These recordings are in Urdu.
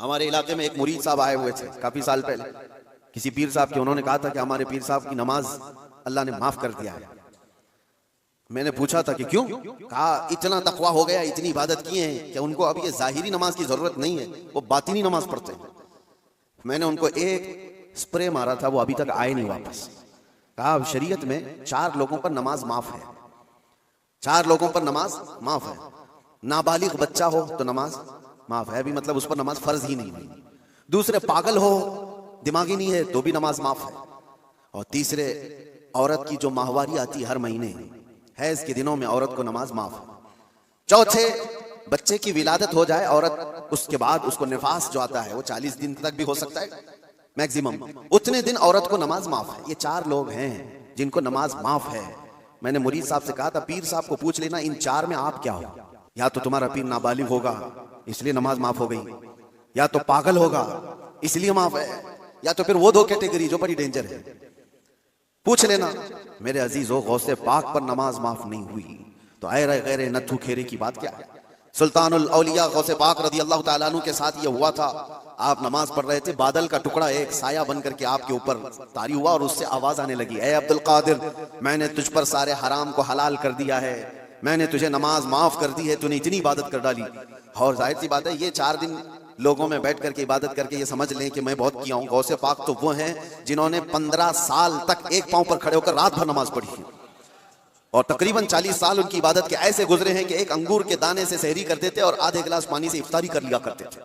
ہمارے علاقے میں ایک مرید صاحب آئے ہوئے تھے کافی سال پہلے، کسی پیر صاحب کے، انہوں نے کہا تھا کہ ہمارے پیر صاحب کی نماز اللہ نے معاف کر دیا ہے۔ میں نے پوچھا تھا کہ کیوں؟ کہا اتنا تقویٰ ہو گیا، اتنی عبادت کی ہیں کہ ان کو اب یہ ظاہری نماز کی ضرورت نہیں ہے، وہ باطنی نماز پڑھتے ہیں۔ میں نے ان کو ایک سپرے مارا تھا، وہ ابھی تک آئے نہیں واپس۔ کہا اب شریعت میں 4 لوگوں پر نماز معاف ہے، 4 لوگوں پر نماز معاف ہے۔ نابالغ بچہ ہو تو نماز معاف ہے، ابھی مطلب اس پر نماز فرض ہی نہیں ہوئی۔ دوسرے پاگل ہو، دماغی نہیں ہے تو بھی نماز معاف ہے۔ اور تیسرے عورت کی جو ماہواری آتی ہر مہینے، حیض کے دنوں میں عورت کو نماز معاف ہے۔ چوتھے بچے کی ولادت ہو جائے عورت، اس کے بعد اس کو نفاس جو آتا ہے وہ 40 دن تک بھی ہو سکتا ہے میکسیمم، اتنے دن عورت کو نماز معاف ہے۔ یہ 4 لوگ ہیں جن کو نماز معاف ہے۔ میں نے مرید صاحب سے کہا تھا پیر صاحب کو پوچھ لینا ان 4 میں آپ کیا ہو؟ یا تو تمہارا پیر نابالغ ہوگا اس لیے نماز معاف ہو گئی، یا تو پاگل ہوگا اس لیے معاف ہے، یا تو پھر وہ 2 کیٹیگری جو بڑی ڈینجر ہے، پوچھ لینا۔ میرے عزیزو، غوث پاک پر نماز معاف نہیں ہوئی تو اے غیر نتھو کھیرے کی بات کیا ہے؟ سلطان الاولیاء غوث پاک رضی اللہ تعالیٰ عنہ کے ساتھ یہ ہوا تھا، آپ نماز پڑھ رہے تھے، بادل کا ٹکڑا ایک سایہ بن کر کے آپ کے اوپر طاری ہوا اور اس سے آواز آنے لگی، اے عبد القادر، میں نے تجھ پر سارے حرام کو حلال کر دیا ہے، میں نے تجھے نماز معاف کر دی ہے، تو نے اتنی عبادت کر ڈالی۔ اور ظاہر سی بات ہے یہ 4 دن لوگوں میں بیٹھ کر کے عبادت کر کے یہ سمجھ لیں کہ میں بہت کیا ہوں۔ غوث پاک تو وہ ہیں جنہوں نے 15 سال تک ایک پاؤں پر کھڑے ہو کر رات بھر نماز پڑھی ہے، اور تقریباً 40 سال ان کی عبادت کے ایسے گزرے ہیں کہ ایک انگور کے دانے سے سحری کرتے تھے اور آدھے گلاس پانی سے افطاری کر لیا کرتے تھے۔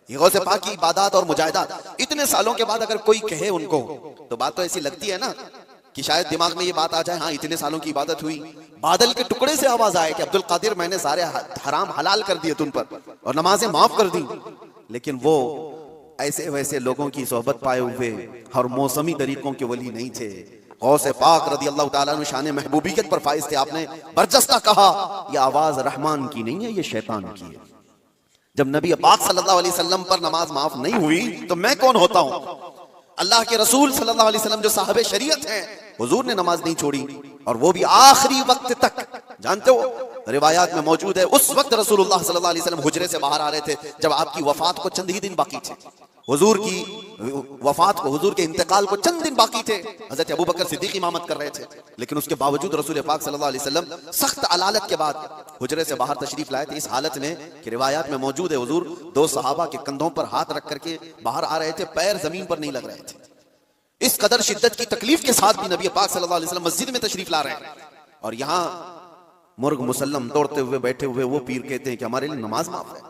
یہ غوث پاک کی عبادات اور مجاہدات اتنے سالوں کے بعد اگر کوئی کہے ان کو تو بات تو ایسی لگتی ہے نا کہ شاید دماغ میں یہ بات آ جائے، ہاں اتنے سالوں کی عبادت ہوئی، بادل کے ٹکڑے سے آواز آئے کہ عبد القادر میں نے سارے حرام حلال کر دیے تم پر اور نمازیں معاف کر دی۔ لیکن وہ ایسے ویسے لوگوں کی صحبت پائے ہوئے اور موسمی طریقوں کے ولی نہیں تھے۔ غوث پاک رضی اللہ تعالیٰ عنہ شان محبوبیت پر فائز تھے۔ آپ نے برجستہ کہا یہ آواز رحمان کی نہیں ہے، یہ شیطان کی ہے۔ جب نبی پاک صلی اللہ علیہ وسلم پر نماز معاف نہیں ہوئی تو میں کون ہوتا ہوں؟ اللہ کے رسول صلی اللہ علیہ وسلم جو صاحب شریعت ہیں، حضور نے نماز نہیں چھوڑی، اور وہ بھی آخری وقت تک۔ جانتے ہو روایات میں موجود ہے اس وقت رسول اللہ صلی اللہ علیہ وسلم حجرے سے باہر آ رہے تھے جب آپ کی وفات کو چند ہی دن باقی تھے، حضور کی وفات کو، حضور کے انتقال کو چند دن باقی تھے۔ حضرت ابوبکر صدیق امامت کر رہے تھے، لیکن اس کے باوجود رسول پاک صلی اللہ علیہ وسلم سخت علالت کے بعد حجرے سے باہر تشریف لائے تھے، اس حالت میں کہ روایات میں موجود ہے حضور 2 صحابہ کے کندھوں پر ہاتھ رکھ کر کے باہر آ رہے تھے، پیر زمین پر نہیں لگ رہے تھے۔ اس قدر شدت کی تکلیف کے ساتھ بھی نبی پاک صلی اللہ علیہ وسلم مسجد میں تشریف لا رہے ہیں، اور یہاں مرغ مسلم توڑتے ہوئے بیٹھے ہوئے وہ پیر کہتے ہیں کہ ہمارے لیے نماز معاف ہے۔